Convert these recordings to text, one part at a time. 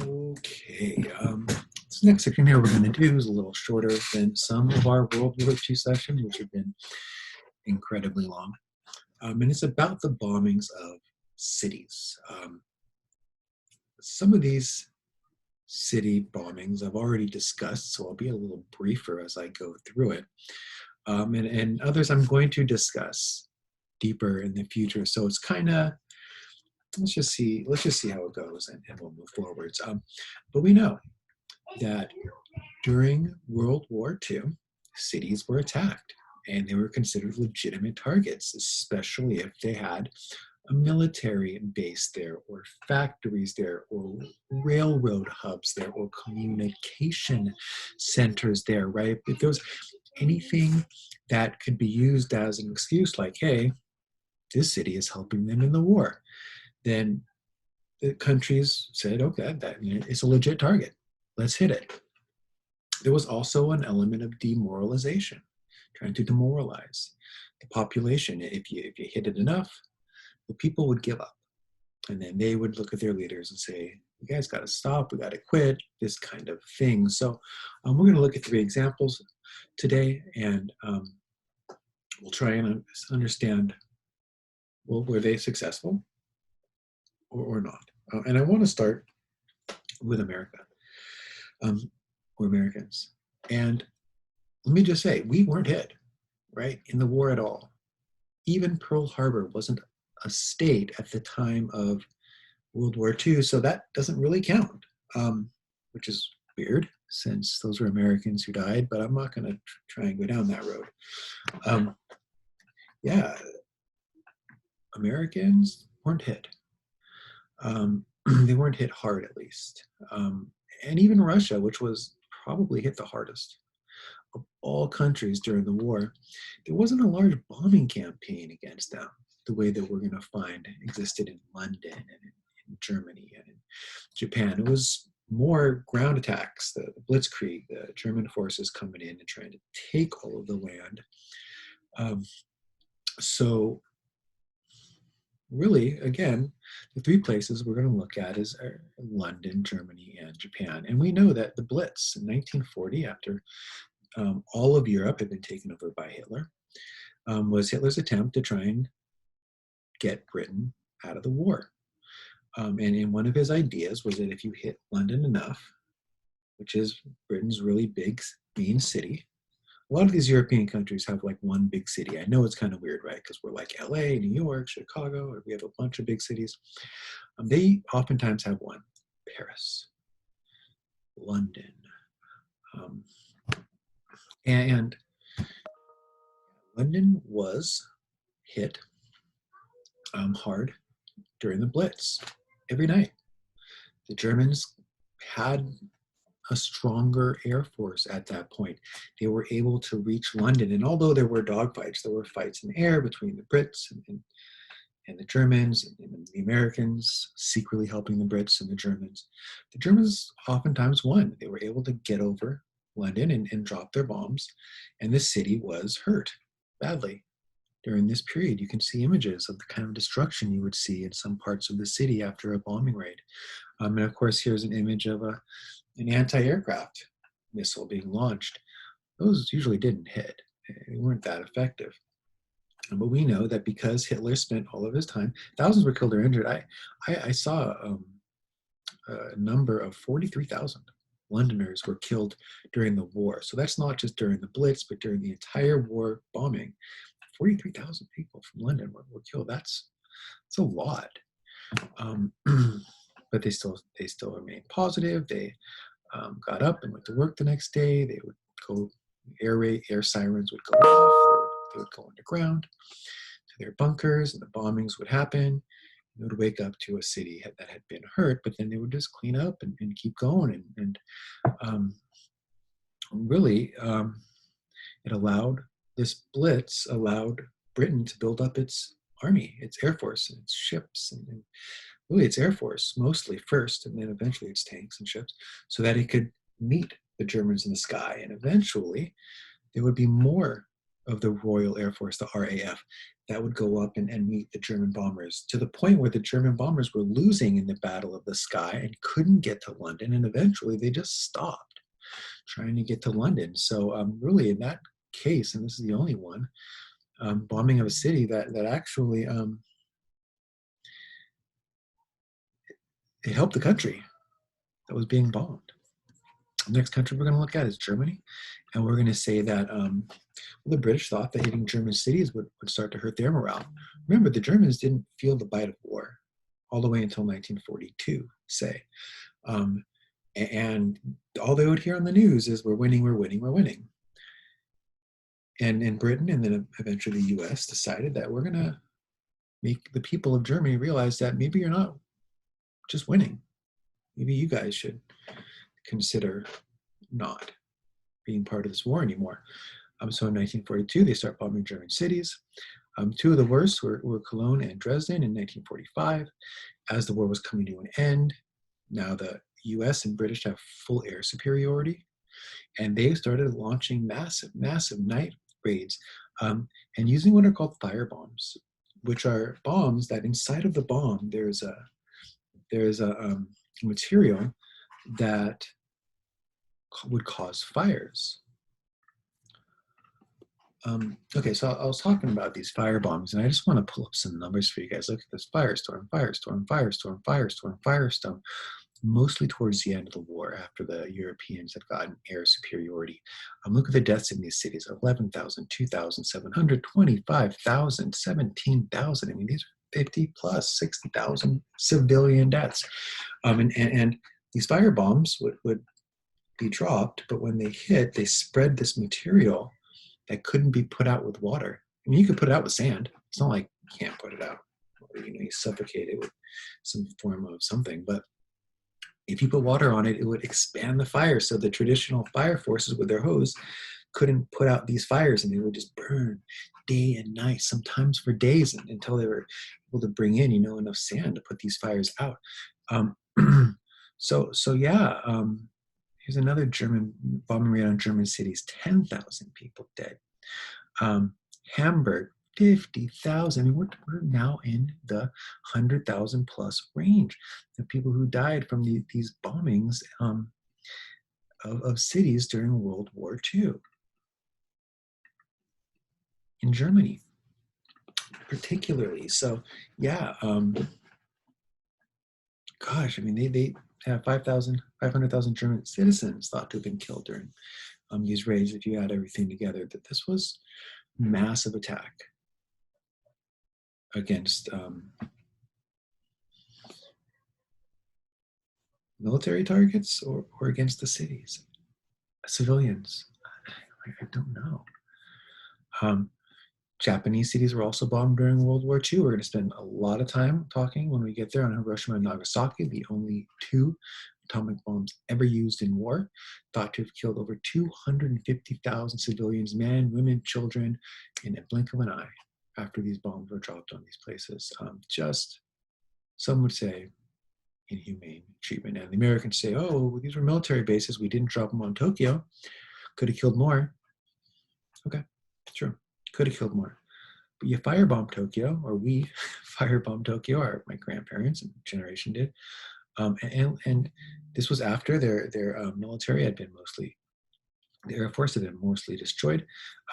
Okay, this next section here we're going to do is a little shorter than some of our World War II sessions, which have been incredibly long. And it's about the bombings of cities. Some of these city bombings I've already discussed, so I'll be a little briefer as I go through it. And others I'm going to discuss deeper in the future. So it's kind of, let's just see how it goes, and we'll move forwards. But we know that during World War II, cities were attacked and they were considered legitimate targets, especially if they had a military base there, or factories there, or railroad hubs there, or communication centers there, right? If there was anything that could be used as an excuse, like, hey, this city is helping them in the war, then the countries said, okay, that it's a legit target. Let's hit it. There was also an element of demoralization, trying to demoralize the population. If you hit it enough, the people would give up. And then they would look at their leaders and say, you guys got to stop, we got to quit, this kind of thing. So we're going to look at 3 examples today, and we'll try and understand, well, were they successful or not? And I want to start with America. We're Americans. And let me just say, we weren't hit, right, in the war at all. Even Pearl Harbor wasn't a state at the time of World War II, so that doesn't really count, which is weird since those were Americans who died, but I'm not going to try and go down that road. Yeah, Americans weren't hit. They weren't hit hard, at least. And even Russia, which was probably hit the hardest of all countries during the war, there wasn't a large bombing campaign against them the way that we're going to find existed in London and in Germany and in Japan. It was more ground attacks, the Blitzkrieg, the German forces coming in and trying to take all of the land. So really, again, the 3 places we're going to look at is London, Germany, and Japan. And we know that the Blitz in 1940, after all of Europe had been taken over by Hitler, was Hitler's attempt to try and get Britain out of the war. And in one of his ideas was that if you hit London enough, which is Britain's really big main city, a lot of these European countries have like one big city. I know it's kind of weird, right? Because we're like LA, New York, Chicago, or we have a bunch of big cities. They oftentimes have one: Paris, London. And London was hit hard during the Blitz every night. The Germans had a stronger air force at that point. They were able to reach London, and although there were dogfights, there were fights in the air between the Brits and the Germans, and the Americans secretly helping the Brits and the Germans oftentimes won. They were able to get over London and drop their bombs, and the city was hurt badly. During this period, you can see images of the kind of destruction you would see in some parts of the city after a bombing raid. And of course, here's an image of an anti-aircraft missile being launched. Those usually didn't hit. They weren't that effective. But we know that because Hitler spent all of his time, thousands were killed or injured. I saw a number of 43,000 Londoners were killed during the war. So that's not just during the Blitz, but during the entire war bombing. 43,000 people from London were killed. That's a lot. But they still remained positive. They got up and went to work the next day. They would go, air sirens would go off. They would go underground to their bunkers, and the bombings would happen. They would wake up to a city that had been hurt, but then they would just clean up and keep going. And really, this Blitz allowed Britain to build up its army, its air force, and its ships, and really its air force mostly first, and then eventually its tanks and ships, so that it could meet the Germans in the sky. And eventually, there would be more of the Royal Air Force, the RAF, that would go up and meet the German bombers, to the point where the German bombers were losing in the Battle of the Sky and couldn't get to London. And eventually they just stopped trying to get to London. So really in that case, and this is the only one, bombing of a city that actually it helped the country that was being bombed. The next country we're going to look at is Germany. And we're going to say that the British thought that hitting German cities would start to hurt their morale. Remember, the Germans didn't feel the bite of war all the way until 1942, say. And all they would hear on the news is, we're winning, we're winning, we're winning. And in Britain, and then eventually the US, decided that we're going to make the people of Germany realize that maybe you're not just winning. Maybe you guys should consider not being part of this war anymore. So in 1942, they start bombing German cities. Two of the worst were Cologne and Dresden in 1945. As the war was coming to an end, now the US and British have full air superiority, and they started launching massive night raids and using what are called fire bombs, which are bombs that inside of the bomb there's a material that would cause fires. Okay, so I was talking about these fire bombs, and I just want to pull up some numbers for you guys. Look at this: firestorm, firestorm, firestorm, firestorm, firestorm. Mostly towards the end of the war, after the Europeans had gotten air superiority. Look at the deaths in these cities: 11,000, 2,700, 25,000, 17,000. I mean, these are 50 plus 60,000 civilian deaths. And these fire bombs would be dropped, but when they hit, they spread this material that couldn't be put out with water. I mean, you could put it out with sand. It's not like you can't put it out. You suffocate it with some form of something. But if you put water on it, it would expand the fire. So the traditional fire forces with their hose couldn't put out these fires, and they would just burn day and night, sometimes for days, until they were able to bring in, enough sand to put these fires out. So yeah. Here's another German bombing raid on German cities: 10,000 people dead. Hamburg, 50,000. I mean, we're now in the 100,000 plus range of people who died from these bombings of cities during World War II. In Germany, particularly. So, yeah. Gosh, I mean, they have 500,000 German citizens thought to have been killed during these raids. If you add everything together, that this was a massive attack against military targets or against the cities, civilians. I don't know. Japanese cities were also bombed during World War II. We're going to spend a lot of time talking when we get there on Hiroshima and Nagasaki, the only two atomic bombs ever used in war, thought to have killed over 250,000 civilians, men, women, children, in a blink of an eye after these bombs were dropped on these places. Just, some would say, inhumane treatment. And the Americans say, oh, these were military bases. We didn't drop them on Tokyo. Could have killed more. Okay, true. Could have killed more. But you firebomb Tokyo, or we firebomb Tokyo, or my grandparents and generation did. And this was after their military had been mostly, the Air Force had been mostly destroyed.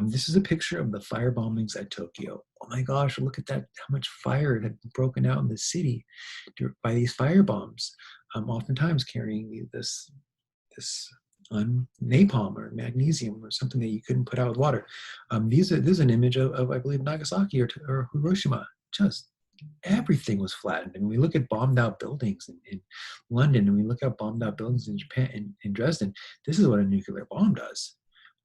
This is a picture of the fire bombings at Tokyo. Oh my gosh, look at that, how much fire had broken out in the city by these fire bombs, oftentimes carrying this napalm or magnesium or something that you couldn't put out with water. This is an image of I believe, Nagasaki or Hiroshima. Just everything was flattened. And we look at bombed out buildings in London, and we look at bombed out buildings in Japan, in Dresden. This is what a nuclear bomb does.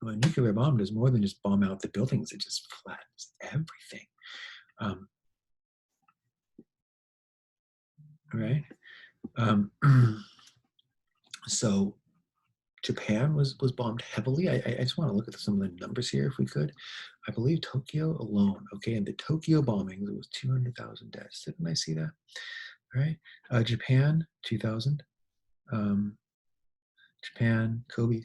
A nuclear bomb does more than just bomb out the buildings. It just flattens everything. Right? So Japan was bombed heavily. I just want to look at some of the numbers here if we could. I believe Tokyo alone, okay, and the Tokyo bombings, it was 200,000 deaths. Didn't I see that? All right. Japan, 2,000. Japan, Kobe.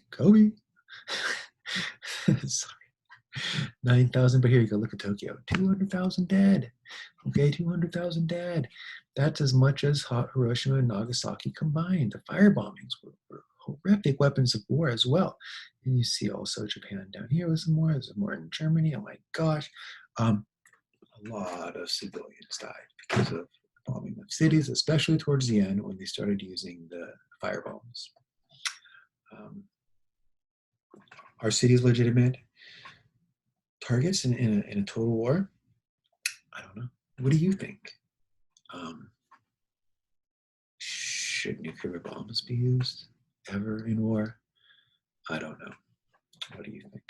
Sorry. 9,000, but here you go. Look at Tokyo. 200,000 dead. Okay, 200,000 dead. That's as much as Hiroshima and Nagasaki combined. The fire bombings were horrific weapons of war as well. And you see also Japan down here with some more. There's more in Germany. Oh my gosh. A lot of civilians died because of bombing of cities, especially towards the end when they started using the fire bombs. Are cities legitimate targets in a total war? I don't know. What do you think? Should nuclear bombs be used ever in war? I don't know. What do you think?